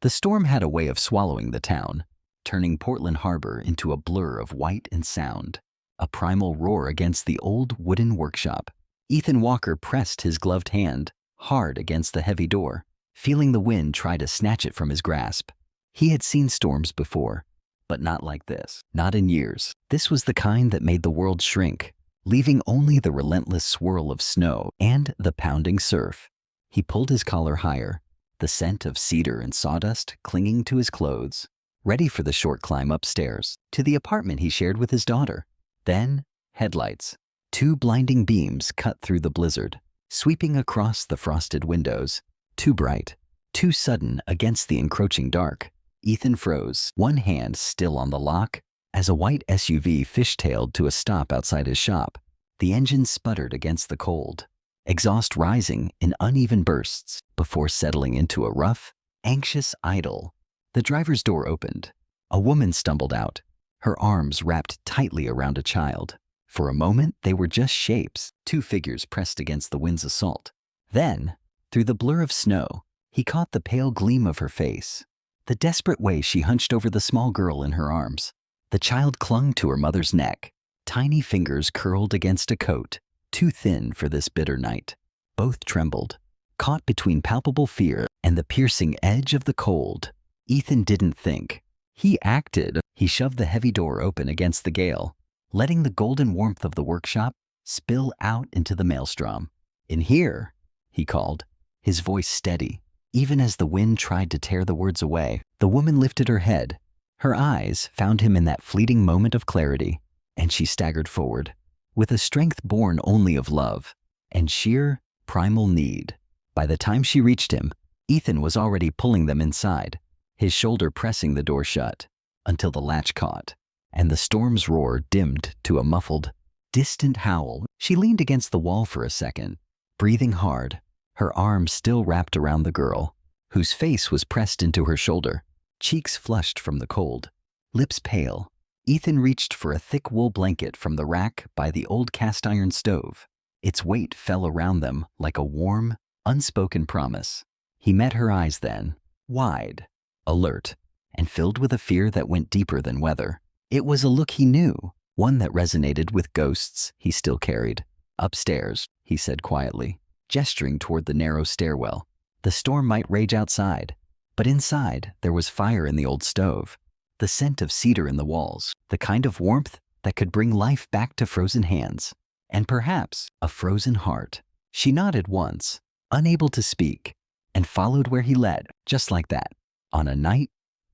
The storm had a way of swallowing the town, turning Portland Harbor into a blur of white and sound, a primal roar against the old wooden workshop. Ethan Walker pressed his gloved hand hard against the heavy door, feeling the wind try to snatch it from his grasp. He had seen storms before, but not like this. Not in years. This was the kind that made the world shrink, leaving only the relentless swirl of snow and the pounding surf. He pulled his collar higher, the scent of cedar and sawdust clinging to his clothes, ready for the short climb upstairs to the apartment he shared with his daughter. Then, headlights. 2 blinding beams cut through the blizzard, sweeping across the frosted windows. Too bright, too sudden against the encroaching dark. Ethan froze, one hand still on the lock, as a white SUV fishtailed to a stop outside his shop. The engine sputtered against the cold, exhaust rising in uneven bursts before settling into a rough, anxious idle. The driver's door opened. A woman stumbled out, her arms wrapped tightly around a child. For a moment, they were just shapes, 2 figures pressed against the wind's assault. Then, through the blur of snow, he caught the pale gleam of her face, the desperate way she hunched over the small girl in her arms. The child clung to her mother's neck, tiny fingers curled against a coat, too thin for this bitter night. Both trembled, caught between palpable fear and the piercing edge of the cold. Ethan didn't think. He acted. He shoved the heavy door open against the gale, letting the golden warmth of the workshop spill out into the maelstrom. "In here," he called, his voice steady, even as the wind tried to tear the words away. The woman lifted her head. Her eyes found him in that fleeting moment of clarity, and she staggered forward, with a strength born only of love and sheer, primal need. By the time she reached him, Ethan was already pulling them inside, his shoulder pressing the door shut, until the latch caught, and the storm's roar dimmed to a muffled, distant howl. She leaned against the wall for a second, breathing hard, her arms still wrapped around the girl, whose face was pressed into her shoulder, cheeks flushed from the cold, lips pale. Ethan reached for a thick wool blanket from the rack by the old cast-iron stove. Its weight fell around them like a warm, unspoken promise. He met her eyes then, wide, alert, and filled with a fear that went deeper than weather. It was a look he knew, one that resonated with ghosts he still carried. "Upstairs," he said quietly, gesturing toward the narrow stairwell. The storm might rage outside, but inside there was fire in the old stove, the scent of cedar in the walls, the kind of warmth that could bring life back to frozen hands, and perhaps a frozen heart. She nodded once, unable to speak, and followed where he led, just like that. On a night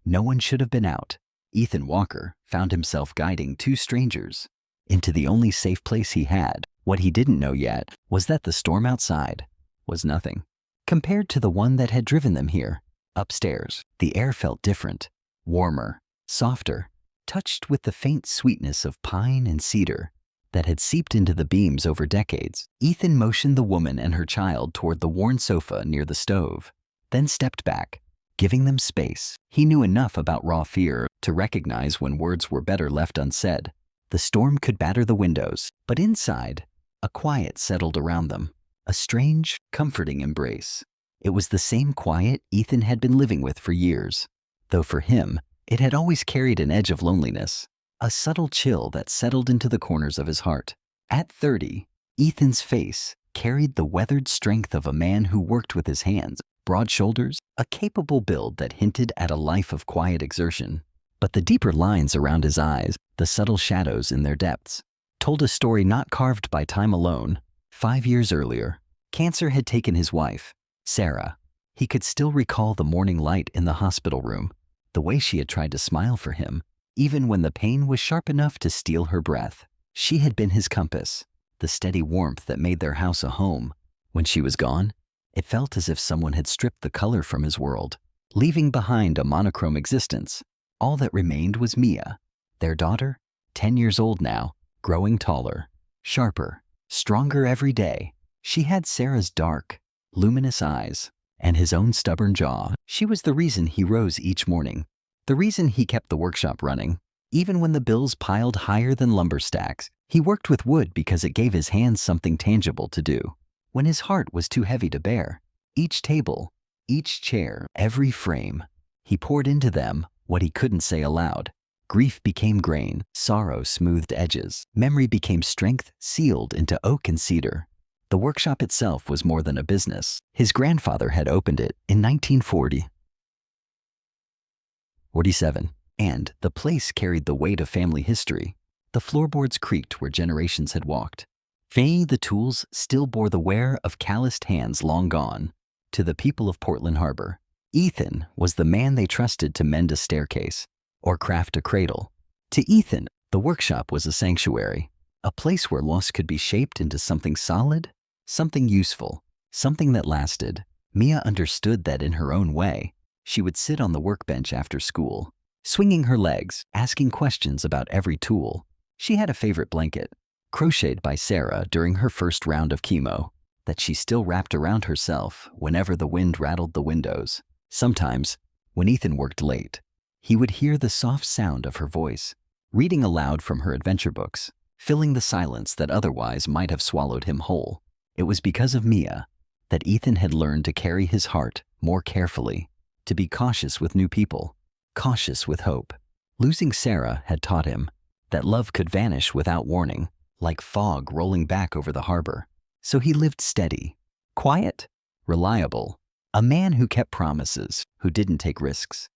no one should have been out, Ethan Walker found himself guiding 2 strangers into the only safe place he had. What he didn't know yet was that the storm outside was nothing compared to the one that had driven them here. Upstairs, the air felt different, warmer, softer, touched with the faint sweetness of pine and cedar that had seeped into the beams over decades. Ethan motioned the woman and her child toward the worn sofa near the stove, then stepped back, giving them space. He knew enough about raw fear to recognize when words were better left unsaid. The storm could batter the windows, but inside, a quiet settled around them, a strange, comforting embrace. It was the same quiet Ethan had been living with for years, though for him, it had always carried an edge of loneliness, a subtle chill that settled into the corners of his heart. At 30, Ethan's face carried the weathered strength of a man who worked with his hands, broad shoulders, a capable build that hinted at a life of quiet exertion. But the deeper lines around his eyes, the subtle shadows in their depths, told a story not carved by time alone. 5 years earlier, cancer had taken his wife, Sarah. He could still recall the morning light in the hospital room, the way she had tried to smile for him, even when the pain was sharp enough to steal her breath. She had been his compass, the steady warmth that made their house a home. When she was gone, it felt as if someone had stripped the color from his world, leaving behind a monochrome existence. All that remained was Mia, their daughter, 10 years old now, growing taller, sharper, stronger every day. She had Sarah's dark, luminous eyes and his own stubborn jaw. She was the reason he rose each morning, the reason he kept the workshop running. Even when the bills piled higher than lumber stacks, he worked with wood because it gave his hands something tangible to do. When his heart was too heavy to bear, each table, each chair, every frame, He poured into them what he couldn't say aloud. Grief became grain, sorrow smoothed edges, memory became strength sealed into oak and cedar. The workshop itself was more than a business. His grandfather had opened it in 1947, and the place carried the weight of family history. The floorboards creaked where generations had walked. The tools still bore the wear of calloused hands long gone. To the people of Portland Harbor, Ethan was the man they trusted to mend a staircase or craft a cradle. To Ethan, the workshop was a sanctuary, a place where loss could be shaped into something solid, something useful, something that lasted. Mia understood that in her own way. She would sit on the workbench after school, swinging her legs, asking questions about every tool. She had a favorite blanket, crocheted by Sarah during her first round of chemo, that she still wrapped around herself whenever the wind rattled the windows. Sometimes, when Ethan worked late, he would hear the soft sound of her voice, reading aloud from her adventure books, filling the silence that otherwise might have swallowed him whole. It was because of Mia that Ethan had learned to carry his heart more carefully, to be cautious with new people, cautious with hope. Losing Sarah had taught him that love could vanish without warning, like fog rolling back over the harbor. So he lived steady, quiet, reliable, a man who kept promises, who didn't take risks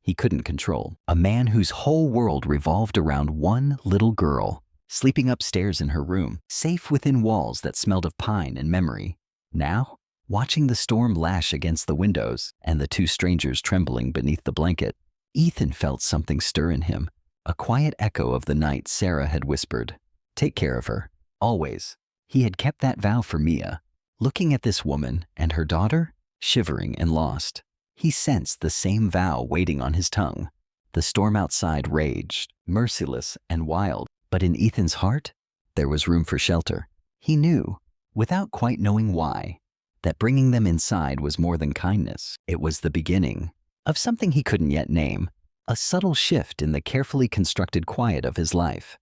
he couldn't control, a man whose whole world revolved around one little girl, sleeping upstairs in her room, safe within walls that smelled of pine and memory. Now, watching the storm lash against the windows and the two strangers trembling beneath the blanket, Ethan felt something stir in him, a quiet echo of the night Sarah had whispered, "Take care of her, always." He had kept that vow for Mia. Looking at this woman and her daughter, shivering and lost, he sensed the same vow waiting on his tongue. The storm outside raged, merciless and wild, but in Ethan's heart, there was room for shelter. He knew, without quite knowing why, that bringing them inside was more than kindness. It was the beginning of something he couldn't yet name, a subtle shift in the carefully constructed quiet of his life.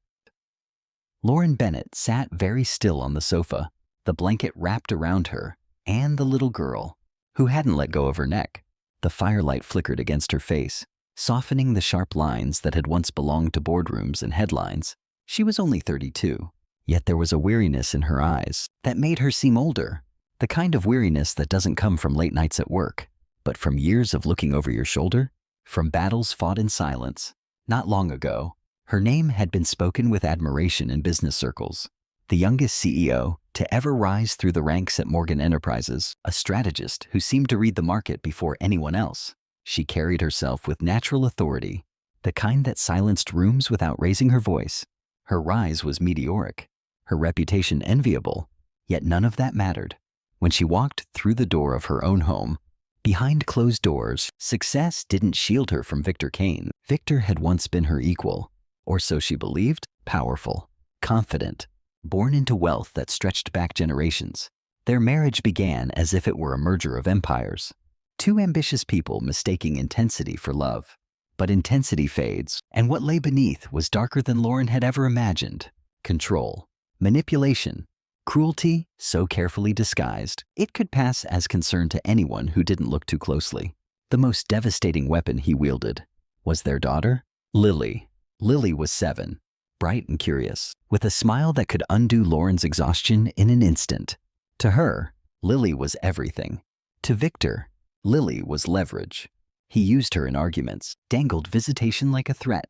Lauren Bennett sat very still on the sofa, the blanket wrapped around her, and the little girl, who hadn't let go of her neck. The firelight flickered against her face, softening the sharp lines that had once belonged to boardrooms and headlines. She was only 32, yet there was a weariness in her eyes that made her seem older, the kind of weariness that doesn't come from late nights at work, but from years of looking over your shoulder, from battles fought in silence. Not long ago, her name had been spoken with admiration in business circles. The youngest CEO to ever rise through the ranks at Morgan Enterprises, a strategist who seemed to read the market before anyone else. She carried herself with natural authority, the kind that silenced rooms without raising her voice. Her rise was meteoric, her reputation enviable, yet none of that mattered. When she walked through the door of her own home, behind closed doors, success didn't shield her from Victor Kane. Victor had once been her equal, or so she believed, powerful, confident, born into wealth that stretched back generations. Their marriage began as if it were a merger of empires. Two ambitious people mistaking intensity for love. But intensity fades, and what lay beneath was darker than Lauren had ever imagined. Control, manipulation, cruelty so carefully disguised, it could pass as concern to anyone who didn't look too closely. The most devastating weapon he wielded was their daughter, Lily. Lily was 7. Bright and curious, with a smile that could undo Lauren's exhaustion in an instant. To her, Lily was everything. To Victor, Lily was leverage. He used her in arguments, dangled visitation like a threat,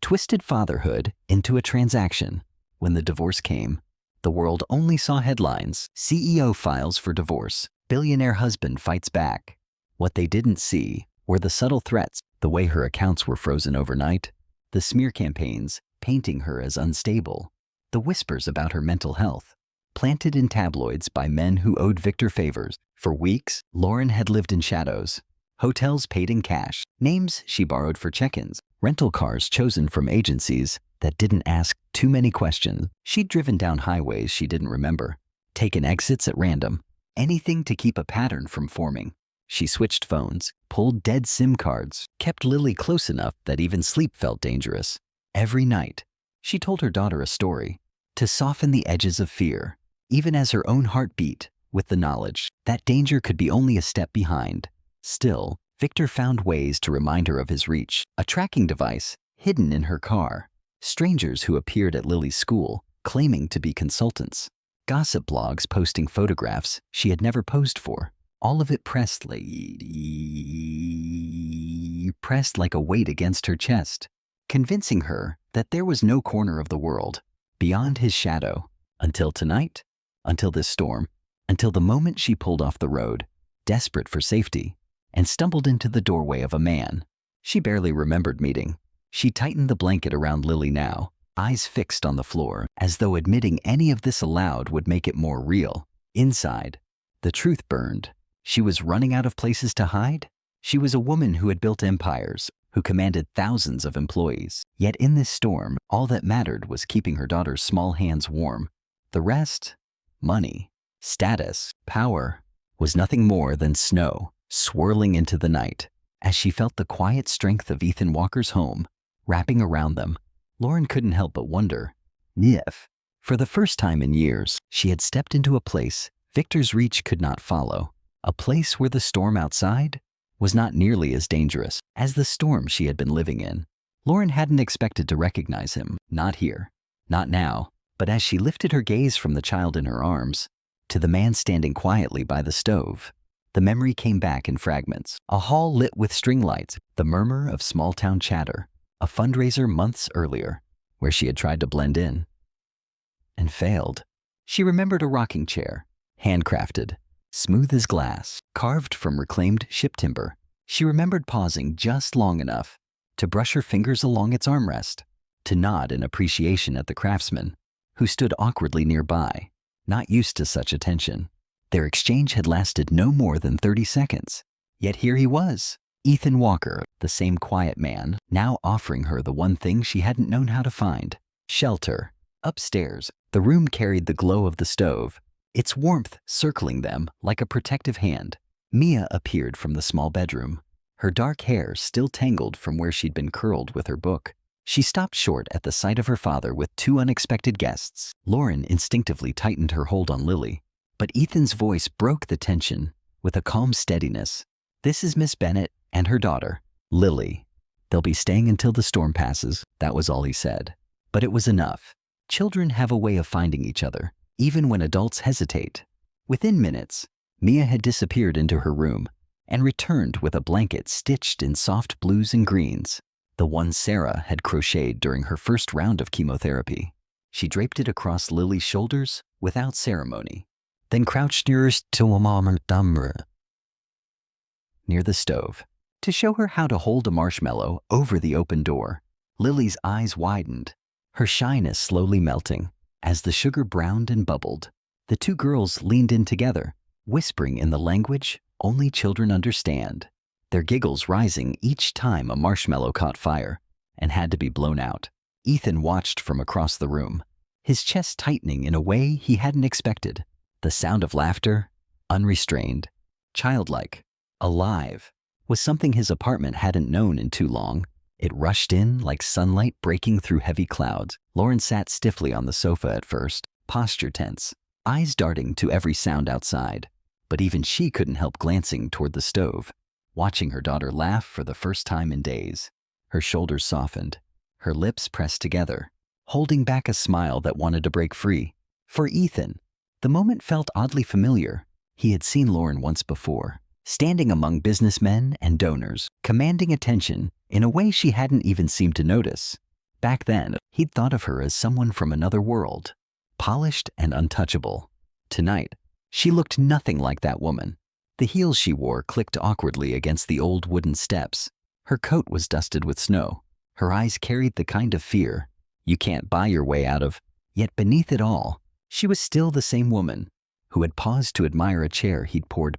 twisted fatherhood into a transaction. When the divorce came, the world only saw headlines: CEO files for divorce, billionaire husband fights back. What they didn't see were the subtle threats, the way her accounts were frozen overnight, the smear campaigns painting her as unstable, the whispers about her mental health, planted in tabloids by men who owed Victor favors. For weeks, Lauren had lived in shadows. Hotels paid in cash, names she borrowed for check-ins, rental cars chosen from agencies that didn't ask too many questions. She'd driven down highways she didn't remember, taken exits at random, anything to keep a pattern from forming. She switched phones, pulled dead SIM cards, kept Lily close enough that even sleep felt dangerous. Every night, she told her daughter a story to soften the edges of fear, even as her own heart beat with the knowledge that danger could be only a step behind. Still, Victor found ways to remind her of his reach, a tracking device hidden in her car, strangers who appeared at Lily's school, claiming to be consultants, gossip blogs posting photographs she had never posed for, all of it pressed like a weight against her chest, convincing her that there was no corner of the world beyond his shadow, until tonight, until this storm, until the moment she pulled off the road, desperate for safety, and stumbled into the doorway of a man she barely remembered meeting. She tightened the blanket around Lily now, eyes fixed on the floor, as though admitting any of this aloud would make it more real. Inside, the truth burned. She was running out of places to hide. She was a woman who had built empires, who commanded thousands of employees. Yet in this storm, all that mattered was keeping her daughter's small hands warm. The rest, money, status, power, was nothing more than snow swirling into the night. As she felt the quiet strength of Ethan Walker's home wrapping around them, Lauren couldn't help but wonder if, for the first time in years, she had stepped into a place Victor's reach could not follow, a place where the storm outside was not nearly as dangerous as the storm she had been living in. Lauren hadn't expected to recognize him, not here, not now, but as she lifted her gaze from the child in her arms to the man standing quietly by the stove, the memory came back in fragments. A hall lit with string lights, the murmur of small-town chatter, a fundraiser months earlier where she had tried to blend in and failed. She remembered a rocking chair, handcrafted, smooth as glass, carved from reclaimed ship timber. She remembered pausing just long enough to brush her fingers along its armrest, to nod in appreciation at the craftsman who stood awkwardly nearby, not used to such attention. Their exchange had lasted no more than 30 seconds. Yet here he was, Ethan Walker, the same quiet man, now offering her the one thing she hadn't known how to find: shelter. Upstairs, the room carried the glow of the stove, its warmth circling them like a protective hand. Mia appeared from the small bedroom, her dark hair still tangled from where she'd been curled with her book. She stopped short at the sight of her father with two unexpected guests. Lauren instinctively tightened her hold on Lily, but Ethan's voice broke the tension with a calm steadiness. "This is Miss Bennett and her daughter, Lily. They'll be staying until the storm passes." That was all he said. But it was enough. Children have a way of finding each other, even when adults hesitate. Within minutes, Mia had disappeared into her room and returned with a blanket stitched in soft blues and greens, the one Sarah had crocheted during her first round of chemotherapy. She draped it across Lily's shoulders without ceremony, then crouched near the stove to show her how to hold a marshmallow over the open door. Lily's eyes widened, her shyness slowly melting as the sugar browned and bubbled. The two girls leaned in together, whispering in the language only children understand, their giggles rising each time a marshmallow caught fire and had to be blown out. Ethan watched from across the room, his chest tightening in a way he hadn't expected. The sound of laughter, unrestrained, childlike, alive, was something his apartment hadn't known in too long. It rushed in like sunlight breaking through heavy clouds. Lauren sat stiffly on the sofa at first, posture tense, eyes darting to every sound outside. But even she couldn't help glancing toward the stove, watching her daughter laugh for the first time in days. Her shoulders softened, her lips pressed together, holding back a smile that wanted to break free. For Ethan, the moment felt oddly familiar. He had seen Lauren once before, standing among businessmen and donors, commanding attention in a way she hadn't even seemed to notice. Back then, he'd thought of her as someone from another world, polished and untouchable. Tonight, she looked nothing like that woman. The heels she wore clicked awkwardly against the old wooden steps. Her coat was dusted with snow. Her eyes carried the kind of fear you can't buy your way out of. Yet beneath it all, she was still the same woman who had paused to admire a chair he'd poured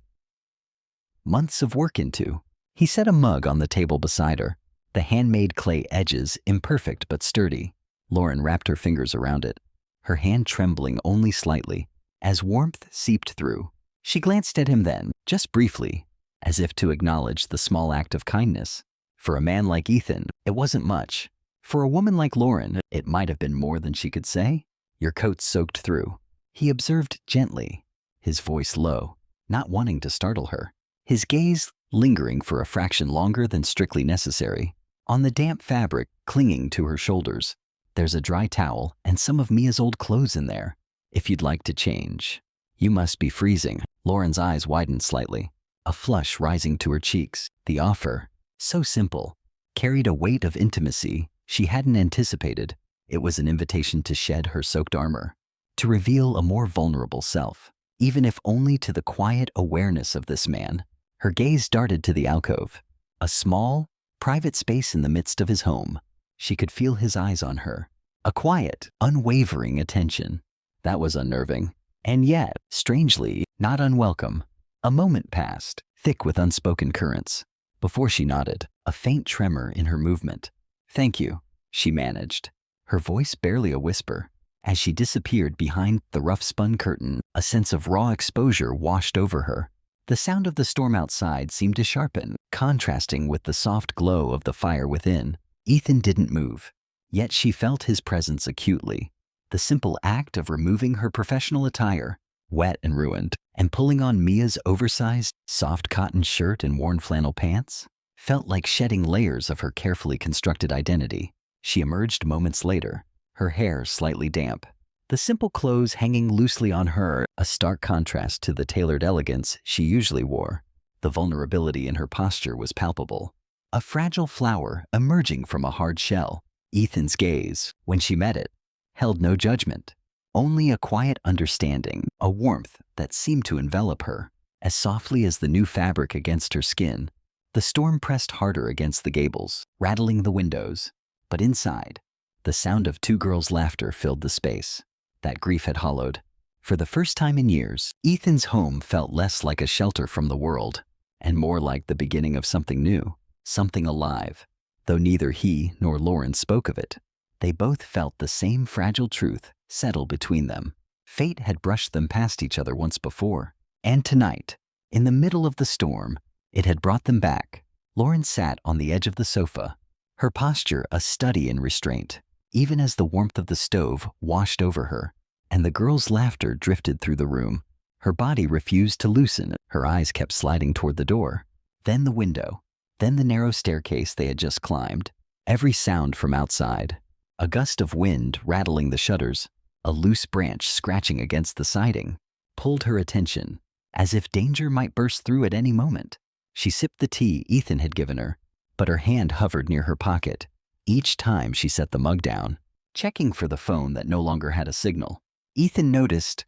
months of work into. He set a mug on the table beside her, the handmade clay edges imperfect but sturdy. Lauren wrapped her fingers around it, her hand trembling only slightly as warmth seeped through. She glanced at him then, just briefly, as if to acknowledge the small act of kindness. For a man like Ethan, it wasn't much. For a woman like Lauren, it might have been more than she could say. "Your coat's soaked through," he observed gently, his voice low, not wanting to startle her. His gaze lingering for a fraction longer than strictly necessary. On the damp fabric clinging to her shoulders, there's a dry towel and some of Mia's old clothes in there. If you'd like to change. You must be freezing. Lauren's eyes widened slightly, a flush rising to her cheeks. The offer, so simple, carried a weight of intimacy she hadn't anticipated. It was an invitation to shed her soaked armor, to reveal a more vulnerable self, even if only to the quiet awareness of this man. Her gaze darted to the alcove, a small, private space in the midst of his home. She could feel his eyes on her, a quiet, unwavering attention. That was unnerving, and yet, strangely, not unwelcome. A moment passed, thick with unspoken currents, before she nodded, a faint tremor in her movement. "Thank you," she managed, her voice barely a whisper. As she disappeared behind the rough spun curtain, a sense of raw exposure washed over her. The sound of the storm outside seemed to sharpen, contrasting with the soft glow of the fire within. Ethan didn't move, yet she felt his presence acutely. The simple act of removing her professional attire, wet and ruined, and pulling on Mia's oversized, soft cotton shirt and worn flannel pants, felt like shedding layers of her carefully constructed identity. She emerged moments later, her hair slightly damp, the simple clothes hanging loosely on her, a stark contrast to the tailored elegance she usually wore. The vulnerability in her posture was palpable, a fragile flower emerging from a hard shell. Ethan's gaze, when she met it, held no judgment, only a quiet understanding, a warmth that seemed to envelop her, as softly as the new fabric against her skin. The storm pressed harder against the gables, rattling the windows, but inside, the sound of two girls' laughter filled the space that grief had hollowed. For the first time in years, Ethan's home felt less like a shelter from the world, and more like the beginning of something new, something alive. Though neither he nor Lauren spoke of it, they both felt the same fragile truth settle between them. Fate had brushed them past each other once before, and tonight, in the middle of the storm, it had brought them back. Lauren sat on the edge of the sofa, her posture a study in restraint, even as the warmth of the stove washed over her, and the girl's laughter drifted through the room. Her body refused to loosen, her eyes kept sliding toward the door, then the window, then the narrow staircase they had just climbed. Every sound from outside, a gust of wind rattling the shutters, a loose branch scratching against the siding, pulled her attention, as if danger might burst through at any moment. She sipped the tea Ethan had given her, but her hand hovered near her pocket each time she set the mug down, checking for the phone that no longer had a signal. Ethan noticed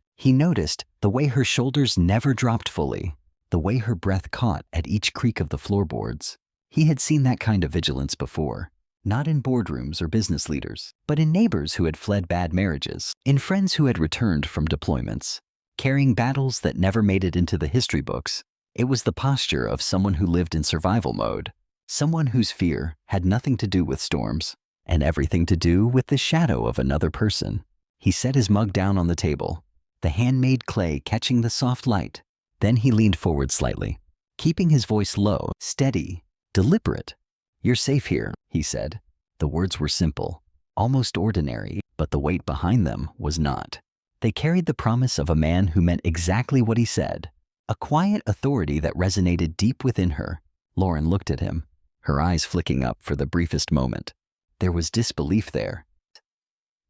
the way her shoulders never dropped fully, the way her breath caught at each creak of the floorboards. He had seen that kind of vigilance before, not in boardrooms or business leaders, but in neighbors who had fled bad marriages, in friends who had returned from deployments, carrying battles that never made it into the history books. It was the posture of someone who lived in survival mode, someone whose fear had nothing to do with storms and everything to do with the shadow of another person. He set his mug down on the table, the handmade clay catching the soft light. Then he leaned forward slightly, keeping his voice low, steady, deliberate. "You're safe here," he said. The words were simple, almost ordinary, but the weight behind them was not. They carried the promise of a man who meant exactly what he said, a quiet authority that resonated deep within her. Lauren looked at him, her eyes flicking up for the briefest moment. There was disbelief there,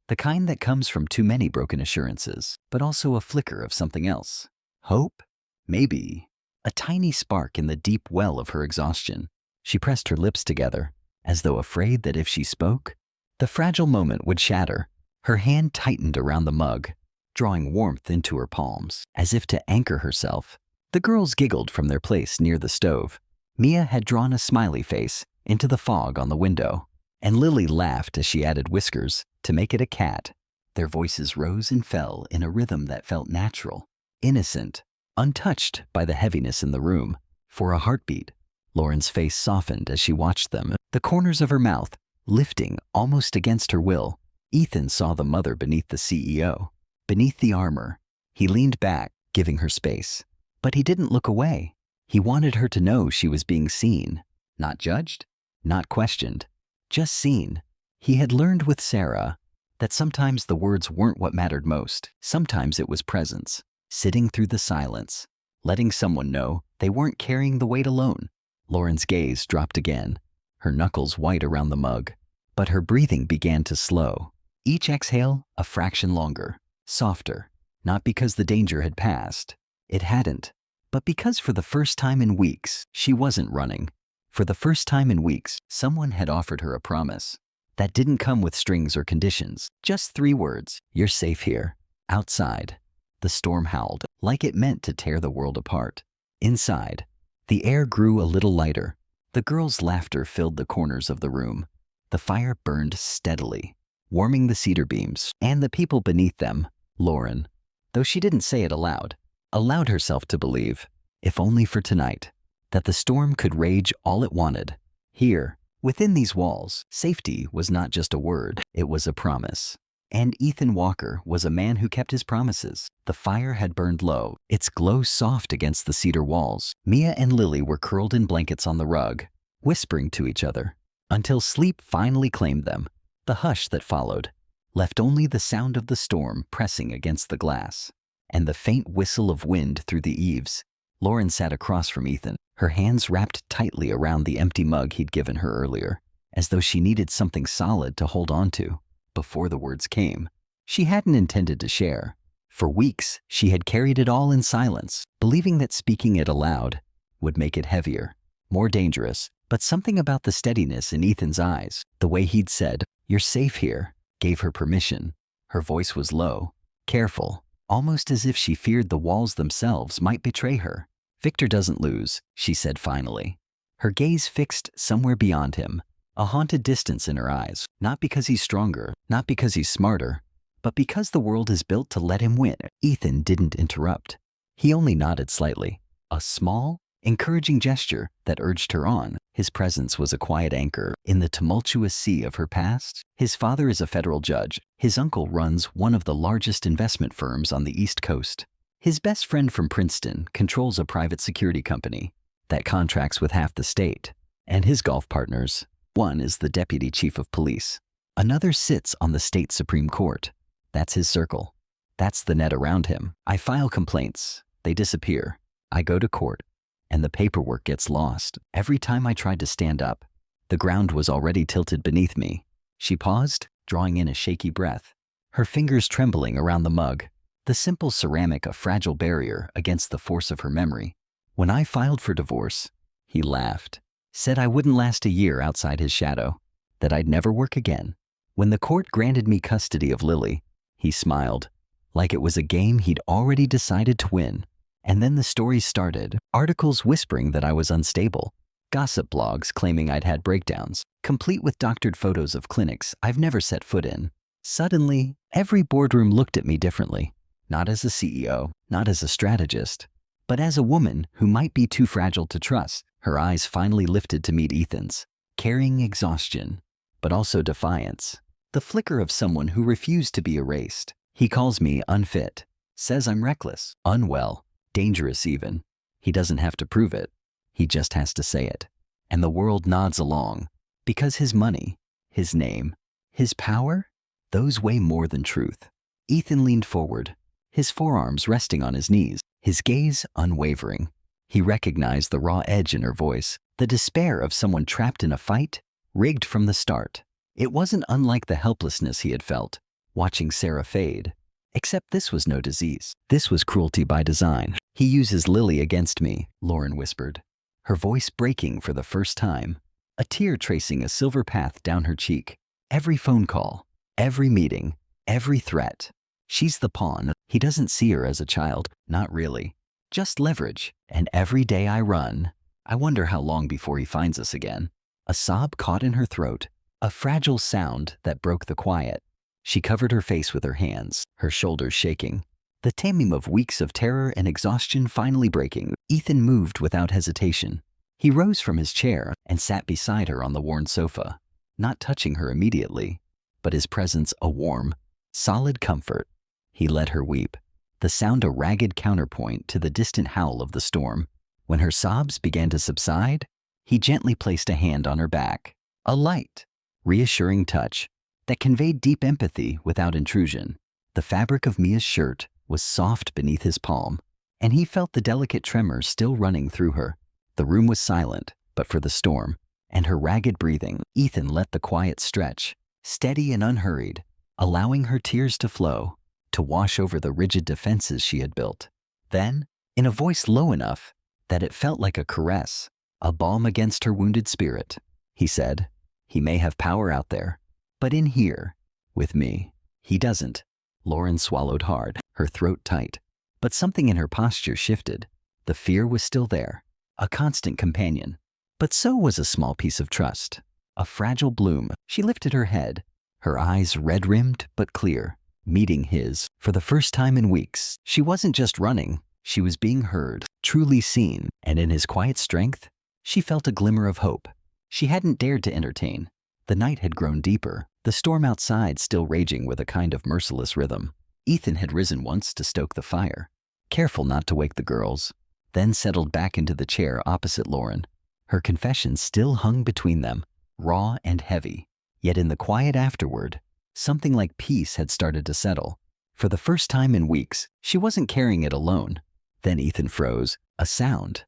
the kind that comes from too many broken assurances, but also a flicker of something else. Hope? Maybe. A tiny spark in the deep well of her exhaustion. She pressed her lips together, as though afraid that if she spoke, the fragile moment would shatter. Her hand tightened around the mug, drawing warmth into her palms, as if to anchor herself. The girls giggled from their place near the stove. Mia had drawn a smiley face into the fog on the window, and Lily laughed as she added whiskers to make it a cat. Their voices rose and fell in a rhythm that felt natural, innocent, untouched by the heaviness in the room. For a heartbeat, Lauren's face softened as she watched them, the corners of her mouth lifting almost against her will. Ethan saw the mother beneath the CEO, beneath the armor. He leaned back, giving her space, but he didn't look away. He wanted her to know she was being seen, not judged, not questioned, just seen. He had learned with Sarah that sometimes the words weren't what mattered most. Sometimes it was presence, sitting through the silence, letting someone know they weren't carrying the weight alone. Lauren's gaze dropped again, her knuckles white around the mug. But her breathing began to slow. Each exhale a fraction longer, softer, not because the danger had passed. It hadn't. But because for the first time in weeks, she wasn't running. For the first time in weeks, someone had offered her a promise. That didn't come with strings or conditions, just 3 words: you're safe here. Outside, the storm howled, like it meant to tear the world apart. Inside, the air grew a little lighter. The girls' laughter filled the corners of the room. The fire burned steadily, warming the cedar beams and the people beneath them. Lauren, though she didn't say it aloud, allowed herself to believe, if only for tonight, that the storm could rage all it wanted. Here, within these walls, safety was not just a word, it was a promise. And Ethan Walker was a man who kept his promises. The fire had burned low, its glow soft against the cedar walls. Mia and Lily were curled in blankets on the rug, whispering to each other, until sleep finally claimed them. The hush that followed left only the sound of the storm pressing against the glass, and the faint whistle of wind through the eaves. Lauren sat across from Ethan, her hands wrapped tightly around the empty mug he'd given her earlier, as though she needed something solid to hold on to. Before the words came, she hadn't intended to share. For weeks, she had carried it all in silence, believing that speaking it aloud would make it heavier, more dangerous. But something about the steadiness in Ethan's eyes, the way he'd said, "You're safe here," gave her permission. Her voice was low, careful, almost as if she feared the walls themselves might betray her. "Victor doesn't lose," she said finally, her gaze fixed somewhere beyond him, a haunted distance in her eyes, not because he's stronger, not because he's smarter, but because the world is built to let him win. Ethan didn't interrupt. He only nodded slightly, a small, encouraging gesture that urged her on. His presence was a quiet anchor in the tumultuous sea of her past. His father is a federal judge. His uncle runs one of the largest investment firms on the East Coast. His best friend from Princeton controls a private security company that contracts with half the state. And his golf partners, one is the deputy chief of police. Another sits on the state Supreme Court. That's his circle. That's the net around him. I file complaints. They disappear. I go to court. And the paperwork gets lost. Every time I tried to stand up, the ground was already tilted beneath me. She paused, drawing in a shaky breath, her fingers trembling around the mug, the simple ceramic a fragile barrier against the force of her memory. When I filed for divorce, he laughed, said I wouldn't last a year outside his shadow, that I'd never work again. When the court granted me custody of Lily, he smiled, like it was a game he'd already decided to win. And then the stories started, articles whispering that I was unstable, gossip blogs claiming I'd had breakdowns, complete with doctored photos of clinics I've never set foot in. Suddenly, every boardroom looked at me differently, not as a CEO, not as a strategist, but as a woman who might be too fragile to trust. Her eyes finally lifted to meet Ethan's, carrying exhaustion, but also defiance, the flicker of someone who refused to be erased. He calls me unfit, says I'm reckless, unwell, dangerous even. He doesn't have to prove it. He just has to say it. And the world nods along, because his money, his name, his power, those weigh more than truth. Ethan leaned forward, his forearms resting on his knees, his gaze unwavering. He recognized the raw edge in her voice, the despair of someone trapped in a fight, rigged from the start. It wasn't unlike the helplessness he had felt, watching Sarah fade. Except this was no disease. This was cruelty by design. "He uses Lily against me," Lauren whispered, her voice breaking for the first time, a tear tracing a silver path down her cheek. "Every phone call, every meeting, every threat. She's the pawn. He doesn't see her as a child, not really. Just leverage. And every day I run, I wonder how long before he finds us again." A sob caught in her throat, a fragile sound that broke the quiet. She covered her face with her hands, her shoulders shaking, the taming of weeks of terror and exhaustion finally breaking. Ethan moved without hesitation. He rose from his chair and sat beside her on the worn sofa, not touching her immediately, but his presence a warm, solid comfort. He let her weep, the sound a ragged counterpoint to the distant howl of the storm. When her sobs began to subside, he gently placed a hand on her back, a light, reassuring touch that conveyed deep empathy without intrusion. The fabric of Mia's shirt was soft beneath his palm, and he felt the delicate tremor still running through her. The room was silent, but for the storm and her ragged breathing. Ethan let the quiet stretch, steady and unhurried, allowing her tears to flow, to wash over the rigid defenses she had built. Then, in a voice low enough that it felt like a caress, a balm against her wounded spirit, he said, "He may have power out there, but in here, with me, he doesn't." Lauren swallowed hard, her throat tight, but something in her posture shifted. The fear was still there, a constant companion, but so was a small piece of trust, a fragile bloom. She lifted her head, her eyes red-rimmed but clear, meeting his. For the first time in weeks, she wasn't just running, she was being heard, truly seen, and in his quiet strength, she felt a glimmer of hope she hadn't dared to entertain. The night had grown deeper, the storm outside still raging with a kind of merciless rhythm. Ethan had risen once to stoke the fire, careful not to wake the girls, then settled back into the chair opposite Lauren. Her confession still hung between them, raw and heavy. Yet in the quiet afterward, something like peace had started to settle. For the first time in weeks, she wasn't carrying it alone. Then Ethan froze, a sound.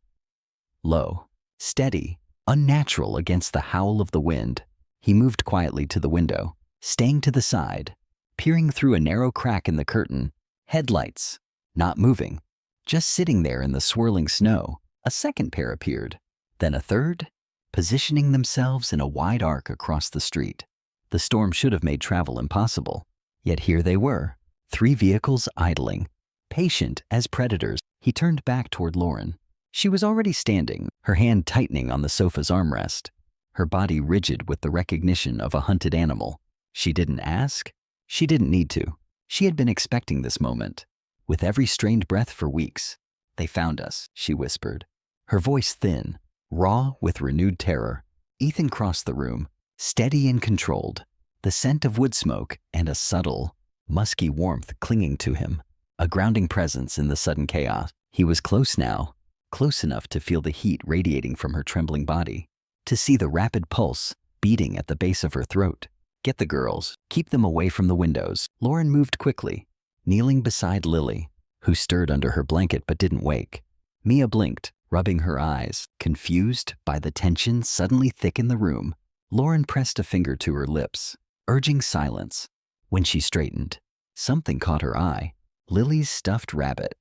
Low, steady, unnatural against the howl of the wind. He moved quietly to the window, staying to the side, peering through a narrow crack in the curtain. Headlights, not moving, just sitting there in the swirling snow. A second pair appeared, then a third, positioning themselves in a wide arc across the street. The storm should have made travel impossible, yet here they were, 3 vehicles idling, patient as predators. He turned back toward Lauren. She was already standing, her hand tightening on the sofa's armrest, her body rigid with the recognition of a hunted animal. She didn't ask, she didn't need to. She had been expecting this moment, with every strained breath for weeks. "They found us," she whispered, her voice thin, raw with renewed terror. Ethan crossed the room, steady and controlled, the scent of wood smoke and a subtle, musky warmth clinging to him, a grounding presence in the sudden chaos. He was close now, close enough to feel the heat radiating from her trembling body, to see the rapid pulse beating at the base of her throat. "Get the girls, keep them away from the windows." Lauren moved quickly, kneeling beside Lily, who stirred under her blanket but didn't wake. Mia blinked, rubbing her eyes, confused by the tension suddenly thick in the room. Lauren pressed a finger to her lips, urging silence. When she straightened, something caught her eye. Lily's stuffed rabbit,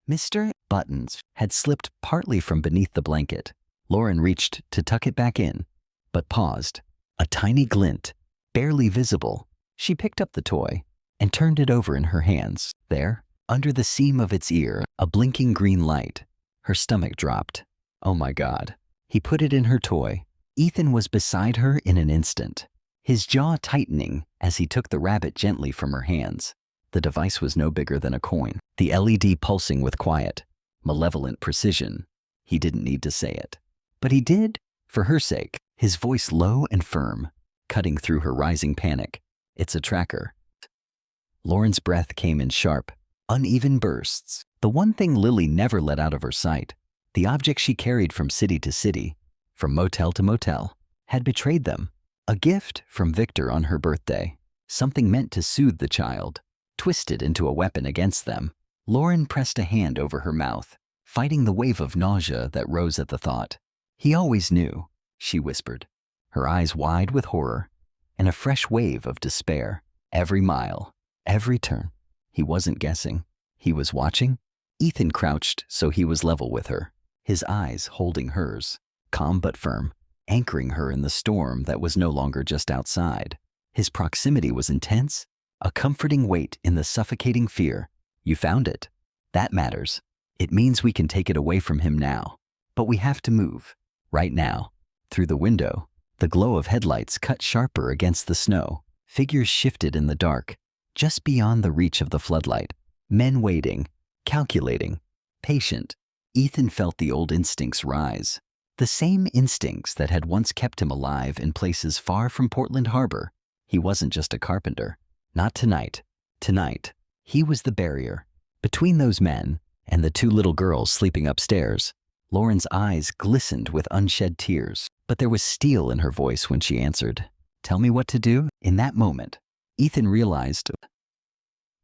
Mr. Buttons, had slipped partly from beneath the blanket. Lauren reached to tuck it back in, but paused. A tiny glint, barely visible. She picked up the toy and turned it over in her hands. There, under the seam of its ear, a blinking green light. Her stomach dropped. Oh my God. He put it in her toy. Ethan was beside her in an instant, his jaw tightening as he took the rabbit gently from her hands. The device was no bigger than a coin, the LED pulsing with quiet, malevolent precision. He didn't need to say it, but he did, for her sake, his voice low and firm, cutting through her rising panic. "It's a tracker." Lauren's breath came in sharp, uneven bursts. The one thing Lily never let out of her sight, the object she carried from city to city, from motel to motel, had betrayed them. A gift from Victor on her birthday, something meant to soothe the child, twisted into a weapon against them. Lauren pressed a hand over her mouth, fighting the wave of nausea that rose at the thought. "He always knew," she whispered, her eyes wide with horror, and a fresh wave of despair. Every mile, every turn. He wasn't guessing. He was watching. Ethan crouched so he was level with her, his eyes holding hers, calm but firm, anchoring her in the storm that was no longer just outside. His proximity was intense, a comforting weight in the suffocating fear. "You found it. That matters. It means we can take it away from him now. But we have to move. Right now." Through the window, the glow of headlights cut sharper against the snow. Figures shifted in the dark, just beyond the reach of the floodlight. Men waiting, calculating, patient. Ethan felt the old instincts rise. The same instincts that had once kept him alive in places far from Portland Harbor. He wasn't just a carpenter. Not tonight. Tonight, he was the barrier between those men and the 2 little girls sleeping upstairs. Lauren's eyes glistened with unshed tears, but there was steel in her voice when she answered, "Tell me what to do." In that moment, Ethan realized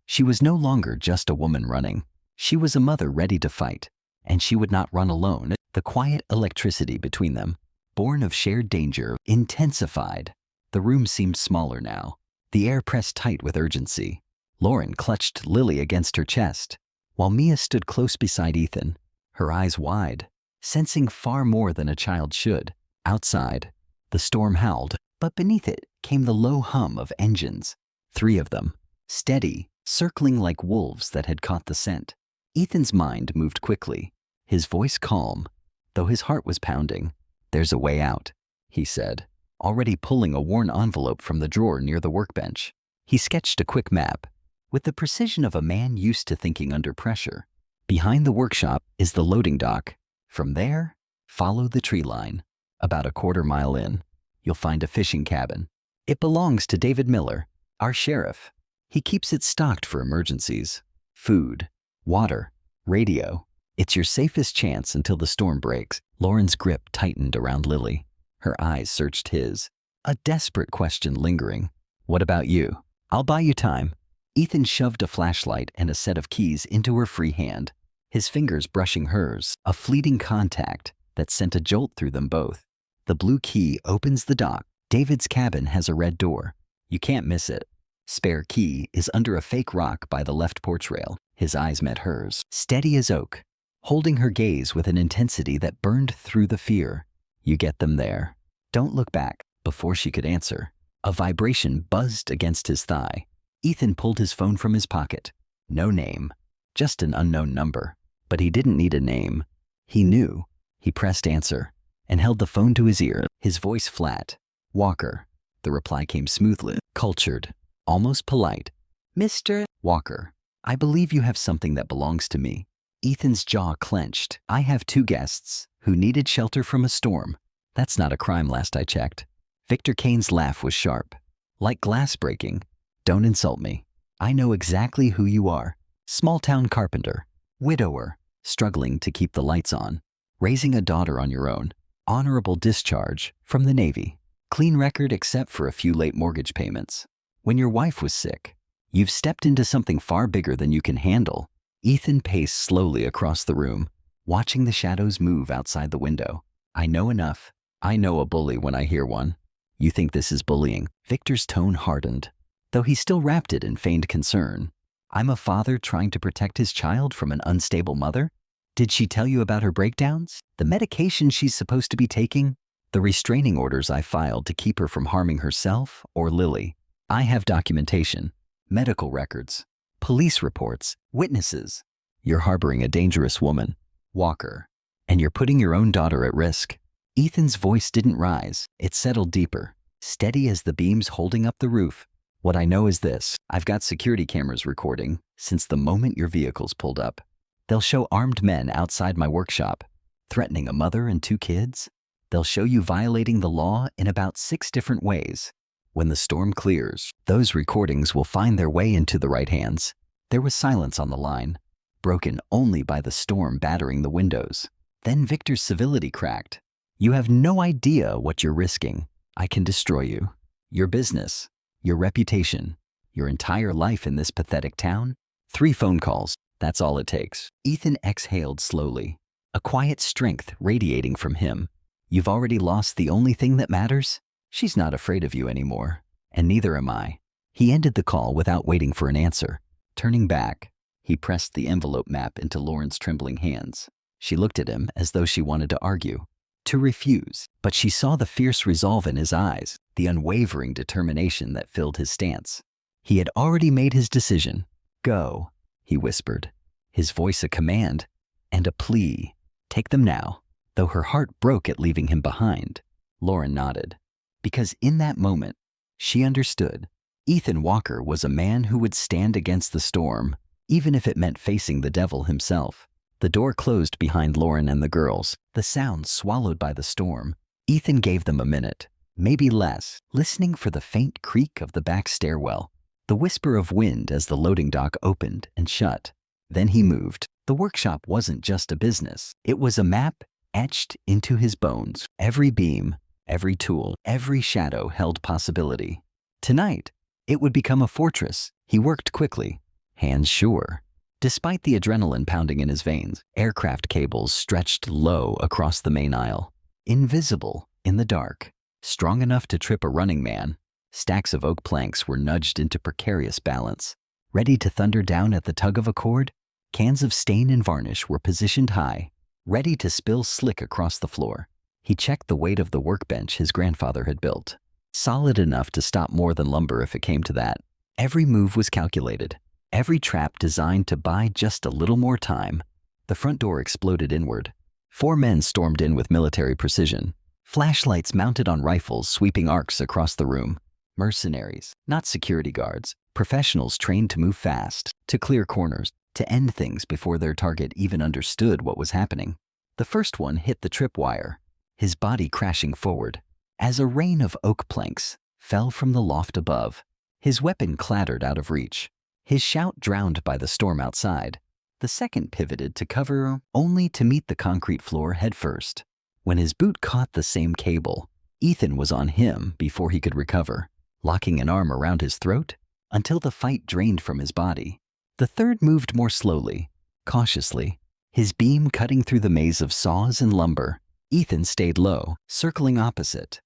she was no longer just a woman running. She was a mother ready to fight, and she would not run alone. The quiet electricity between them, born of shared danger, intensified. The room seemed smaller now. The air pressed tight with urgency. Lauren clutched Lily against her chest, while Mia stood close beside Ethan, her eyes wide, sensing far more than a child should. Outside, the storm howled, but beneath it came the low hum of engines. 3 of them, steady, circling like wolves that had caught the scent. Ethan's mind moved quickly, his voice calm, though his heart was pounding. "There's a way out," he said, already pulling a worn envelope from the drawer near the workbench. He sketched a quick map, with the precision of a man used to thinking under pressure. "Behind the workshop is the loading dock. From there, follow the tree line. About a quarter mile in, you'll find a fishing cabin. It belongs to David Miller, our sheriff. He keeps it stocked for emergencies. Food, water, radio. It's your safest chance until the storm breaks." Lauren's grip tightened around Lily. Her eyes searched his, a desperate question lingering. "What about you?" "I'll buy you time." Ethan shoved a flashlight and a set of keys into her free hand, his fingers brushing hers, a fleeting contact that sent a jolt through them both. "The blue key opens the dock. David's cabin has a red door. You can't miss it. Spare key is under a fake rock by the left porch rail." His eyes met hers, steady as oak, holding her gaze with an intensity that burned through the fear. "You get them there. Don't look back." Before she could answer, a vibration buzzed against his thigh. Ethan pulled his phone from his pocket. No name, just an unknown number. But he didn't need a name. He knew. He pressed answer and held the phone to his ear, his voice flat. "Walker." The reply came smoothly, cultured, almost polite. "Mr. Walker, I believe you have something that belongs to me." Ethan's jaw clenched. "I have 2 guests who needed shelter from a storm. That's not a crime last I checked." Victor Kane's laugh was sharp, like glass breaking. "Don't insult me. I know exactly who you are. Small-town carpenter, widower, struggling to keep the lights on, raising a daughter on your own, honorable discharge from the Navy, clean record except for a few late mortgage payments. When your wife was sick, you've stepped into something far bigger than you can handle." Ethan paced slowly across the room, watching the shadows move outside the window. "I know enough. I know a bully when I hear one." "You think this is bullying?" Victor's tone hardened, though he still wrapped it in feigned concern. "I'm a father trying to protect his child from an unstable mother? Did she tell you about her breakdowns? The medication she's supposed to be taking? The restraining orders I filed to keep her from harming herself or Lily? I have documentation, medical records, police reports, witnesses. You're harboring a dangerous woman, Walker, and you're putting your own daughter at risk." Ethan's voice didn't rise. It settled deeper, steady as the beams holding up the roof. "What I know is this. I've got security cameras recording since the moment your vehicles pulled up. They'll show armed men outside my workshop, threatening a mother and 2 kids. They'll show you violating the law in about 6 different ways. When the storm clears, those recordings will find their way into the right hands." There was silence on the line, broken only by the storm battering the windows. Then Victor's civility cracked. "You have no idea what you're risking. I can destroy you, your business, your reputation, your entire life in this pathetic town. 3 phone calls, that's all it takes." Ethan exhaled slowly, a quiet strength radiating from him. "You've already lost the only thing that matters. She's not afraid of you anymore, and neither am I." He ended the call without waiting for an answer. Turning back, he pressed the envelope map into Lauren's trembling hands. She looked at him as though she wanted to argue, to refuse, but she saw the fierce resolve in his eyes, the unwavering determination that filled his stance. He had already made his decision. "Go," he whispered, his voice a command and a plea. "Take them now." Though her heart broke at leaving him behind, Lauren nodded, because in that moment, she understood. Ethan Walker was a man who would stand against the storm, even if it meant facing the devil himself. The door closed behind Lauren and the girls, the sound swallowed by the storm. Ethan gave them a minute, maybe less, listening for the faint creak of the back stairwell, the whisper of wind as the loading dock opened and shut. Then he moved. The workshop wasn't just a business. It was a map etched into his bones. Every beam, every tool, every shadow held possibility. Tonight, it would become a fortress. He worked quickly, hands sure. Despite the adrenaline pounding in his veins, aircraft cables stretched low across the main aisle. Invisible, in the dark, strong enough to trip a running man. Stacks of oak planks were nudged into precarious balance, ready to thunder down at the tug of a cord. Cans of stain and varnish were positioned high, ready to spill slick across the floor. He checked the weight of the workbench his grandfather had built. Solid enough to stop more than lumber if it came to that. Every move was calculated, every trap designed to buy just a little more time. The front door exploded inward. 4 men stormed in with military precision, flashlights mounted on rifles sweeping arcs across the room. Mercenaries, not security guards, professionals trained to move fast, to clear corners, to end things before their target even understood what was happening. The first one hit the tripwire, his body crashing forward, as a rain of oak planks fell from the loft above. His weapon clattered out of reach, his shout drowned by the storm outside. The second pivoted to cover, only to meet the concrete floor headfirst. When his boot caught the same cable, Ethan was on him before he could recover, locking an arm around his throat until the fight drained from his body. The third moved more slowly, cautiously, his beam cutting through the maze of saws and lumber. Ethan stayed low, circling opposite,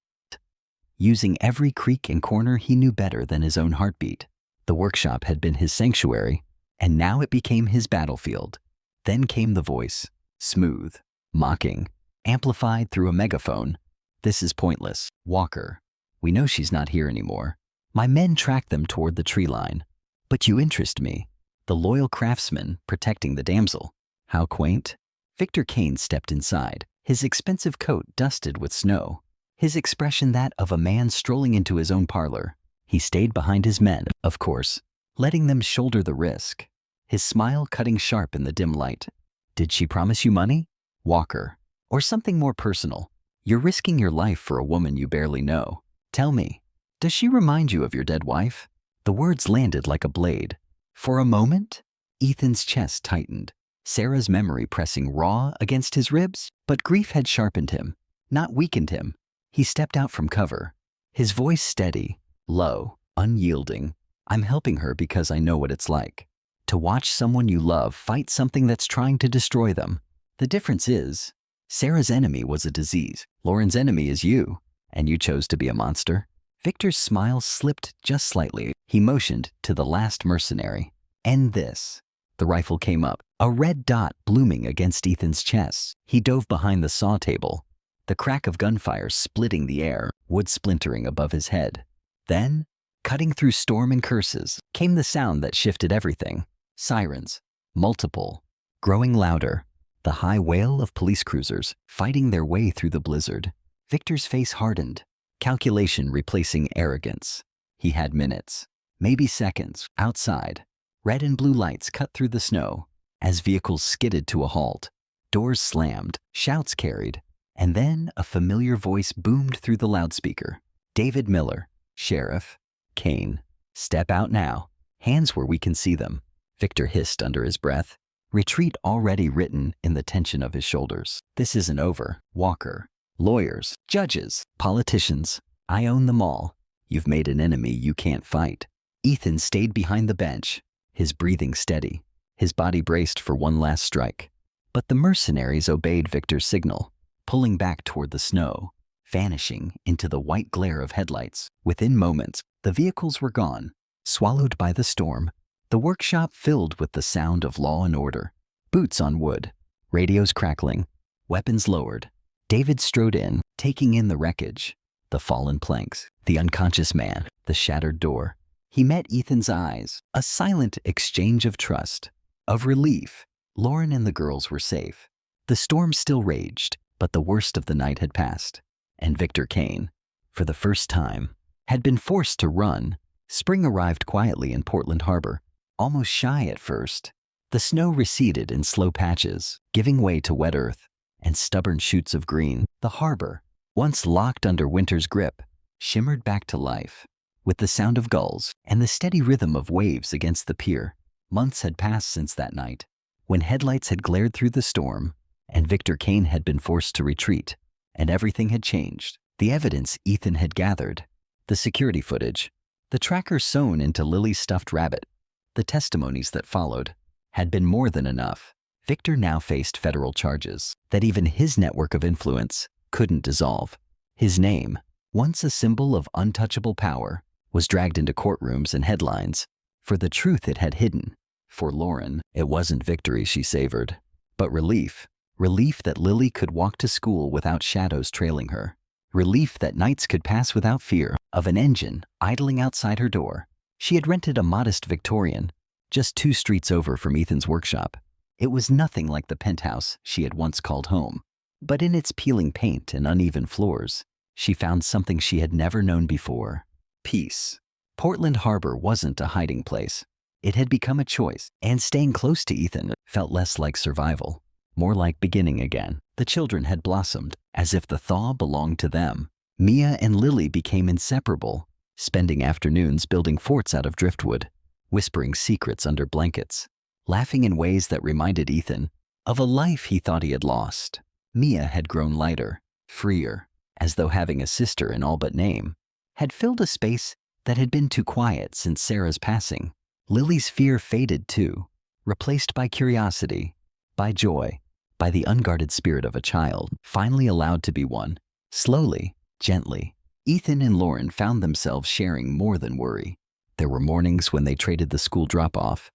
using every creak and corner he knew better than his own heartbeat. The workshop had been his sanctuary, and now it became his battlefield. Then came the voice, smooth, mocking, amplified through a megaphone. "This is pointless, Walker. We know she's not here anymore. My men tracked them toward the tree line. But you interest me, the loyal craftsman protecting the damsel. How quaint." Victor Kane stepped inside, his expensive coat dusted with snow, his expression that of a man strolling into his own parlor. He stayed behind his men, of course, letting them shoulder the risk, his smile cutting sharp in the dim light. "Did she promise you money, Walker? Or something more personal? You're risking your life for a woman you barely know. Tell me, does she remind you of your dead wife?" The words landed like a blade. For a moment, Ethan's chest tightened, Sarah's memory pressing raw against his ribs. But grief had sharpened him, not weakened him. He stepped out from cover, his voice steady, low, unyielding. "I'm helping her because I know what it's like to watch someone you love fight something that's trying to destroy them. The difference is, Sarah's enemy was a disease. Lauren's enemy is you, and you chose to be a monster." Victor's smile slipped just slightly. He motioned to the last mercenary. "End this." The rifle came up, a red dot blooming against Ethan's chest. He dove behind the saw table, the crack of gunfire splitting the air, wood splintering above his head. Then, cutting through storm and curses, came the sound that shifted everything. Sirens, multiple, growing louder, the high wail of police cruisers fighting their way through the blizzard. Victor's face hardened, calculation replacing arrogance. He had minutes, maybe seconds, outside. Red and blue lights cut through the snow as vehicles skidded to a halt. Doors slammed, shouts carried, and then a familiar voice boomed through the loudspeaker. "David Miller, Sheriff. Kane. Step out now. Hands where we can see them." Victor hissed under his breath, retreat already written in the tension of his shoulders. "This isn't over, Walker. Lawyers, judges, politicians, I own them all. You've made an enemy you can't fight." Ethan stayed behind the bench, his breathing steady, his body braced for one last strike. But the mercenaries obeyed Victor's signal, pulling back toward the snow, vanishing into the white glare of headlights. Within moments, the vehicles were gone, swallowed by the storm, the workshop filled with the sound of law and order. Boots on wood, radios crackling, weapons lowered. David strode in, taking in the wreckage, the fallen planks, the unconscious man, the shattered door. He met Ethan's eyes, a silent exchange of trust, of relief. Lauren and the girls were safe. The storm still raged, but the worst of the night had passed. And Victor Kane, for the first time, had been forced to run. Spring arrived quietly in Portland Harbor, almost shy at first. The snow receded in slow patches, giving way to wet earth and stubborn shoots of green. The harbor, once locked under winter's grip, shimmered back to life, with the sound of gulls and the steady rhythm of waves against the pier. Months had passed since that night, when headlights had glared through the storm, and Victor Kane had been forced to retreat, and everything had changed. The evidence Ethan had gathered, the security footage, the tracker sewn into Lily's stuffed rabbit, the testimonies that followed, had been more than enough. Victor now faced federal charges that even his network of influence couldn't dissolve. His name, once a symbol of untouchable power, was dragged into courtrooms and headlines for the truth it had hidden. For Lauren, it wasn't victory she savored, but relief. Relief that Lily could walk to school without shadows trailing her. Relief that nights could pass without fear of an engine idling outside her door. She had rented a modest Victorian, just 2 streets over from Ethan's workshop. It was nothing like the penthouse she had once called home, but in its peeling paint and uneven floors, she found something she had never known before: peace. Portland Harbor wasn't a hiding place. It had become a choice, and staying close to Ethan felt less like survival, more like beginning again. The children had blossomed, as if the thaw belonged to them. Mia and Lily became inseparable, spending afternoons building forts out of driftwood, whispering secrets under blankets, laughing in ways that reminded Ethan of a life he thought he had lost. Mia had grown lighter, freer, as though having a sister in all but name had filled a space that had been too quiet since Sarah's passing. Lily's fear faded too, replaced by curiosity, by joy, by the unguarded spirit of a child, finally allowed to be one. Slowly, gently, Ethan and Lauren found themselves sharing more than worry. There were mornings when they traded the school drop-off,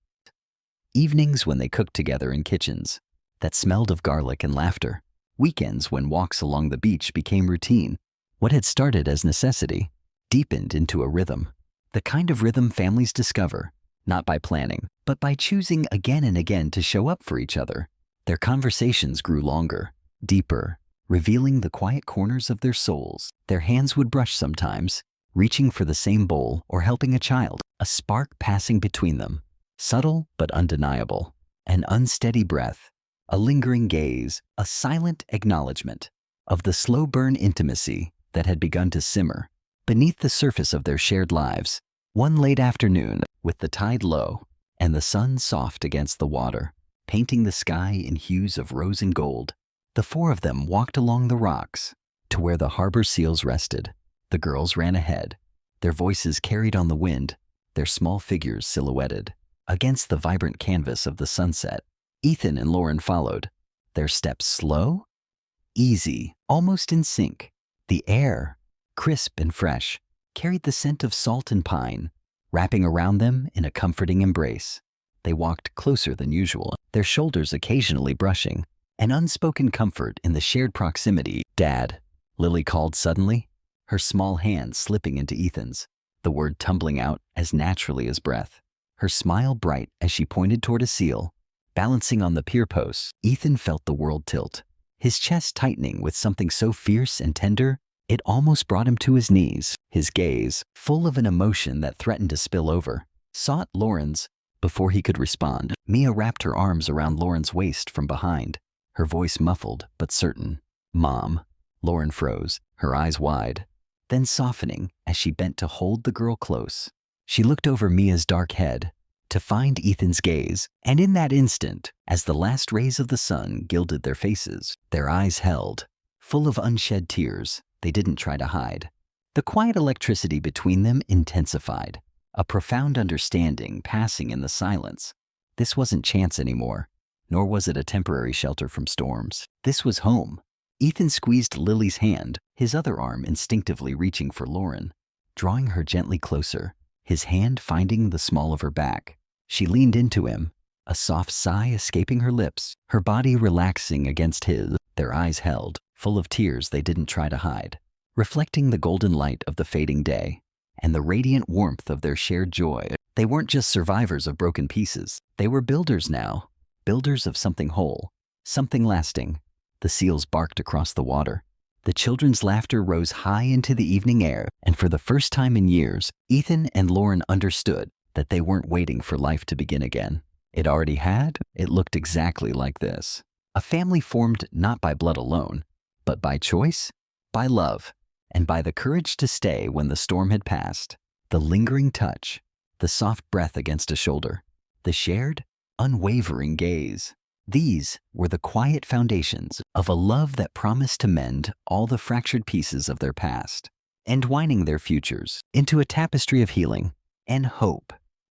evenings when they cooked together in kitchens that smelled of garlic and laughter, weekends when walks along the beach became routine. What had started as necessity deepened into a rhythm, the kind of rhythm families discover, not by planning, but by choosing again and again to show up for each other. Their conversations grew longer, deeper, revealing the quiet corners of their souls. Their hands would brush sometimes, reaching for the same bowl or helping a child, a spark passing between them, subtle but undeniable, an unsteady breath, a lingering gaze, a silent acknowledgement of the slow burn intimacy that had begun to simmer beneath the surface of their shared lives. One late afternoon, with the tide low and the sun soft against the water, painting the sky in hues of rose and gold, the 4 of them walked along the rocks to where the harbor seals rested. The girls ran ahead, their voices carried on the wind, their small figures silhouetted against the vibrant canvas of the sunset. Ethan and Lauren followed, their steps slow, easy, almost in sync. The air, crisp and fresh, carried the scent of salt and pine, wrapping around them in a comforting embrace. They walked closer than usual, their shoulders occasionally brushing, an unspoken comfort in the shared proximity. "Dad," Lily called suddenly, her small hand slipping into Ethan's, the word tumbling out as naturally as breath. Her smile bright as she pointed toward a seal, balancing on the pier posts. Ethan felt the world tilt, his chest tightening with something so fierce and tender it almost brought him to his knees. His gaze, full of an emotion that threatened to spill over, sought Lauren's. Before he could respond, Mia wrapped her arms around Lauren's waist from behind, her voice muffled but certain. "Mom." Lauren froze, her eyes wide, then softening as she bent to hold the girl close. She looked over Mia's dark head to find Ethan's gaze, and in that instant, as the last rays of the sun gilded their faces, their eyes held, full of unshed tears they didn't try to hide. The quiet electricity between them intensified, a profound understanding passing in the silence. This wasn't chance anymore, nor was it a temporary shelter from storms. This was home. Ethan squeezed Lily's hand, his other arm instinctively reaching for Lauren, drawing her gently closer, his hand finding the small of her back. She leaned into him, a soft sigh escaping her lips, her body relaxing against his. Their eyes held, full of tears they didn't try to hide, reflecting the golden light of the fading day and the radiant warmth of their shared joy. They weren't just survivors of broken pieces. They were builders now, builders of something whole, something lasting. The seals barked across the water. The children's laughter rose high into the evening air, and for the first time in years, Ethan and Lauren understood that they weren't waiting for life to begin again. It already had. It looked exactly like this. A family formed not by blood alone, but by choice, by love, and by the courage to stay when the storm had passed. The lingering touch, the soft breath against a shoulder, the shared, unwavering gaze. These were the quiet foundations of a love that promised to mend all the fractured pieces of their past, entwining their futures into a tapestry of healing and hope.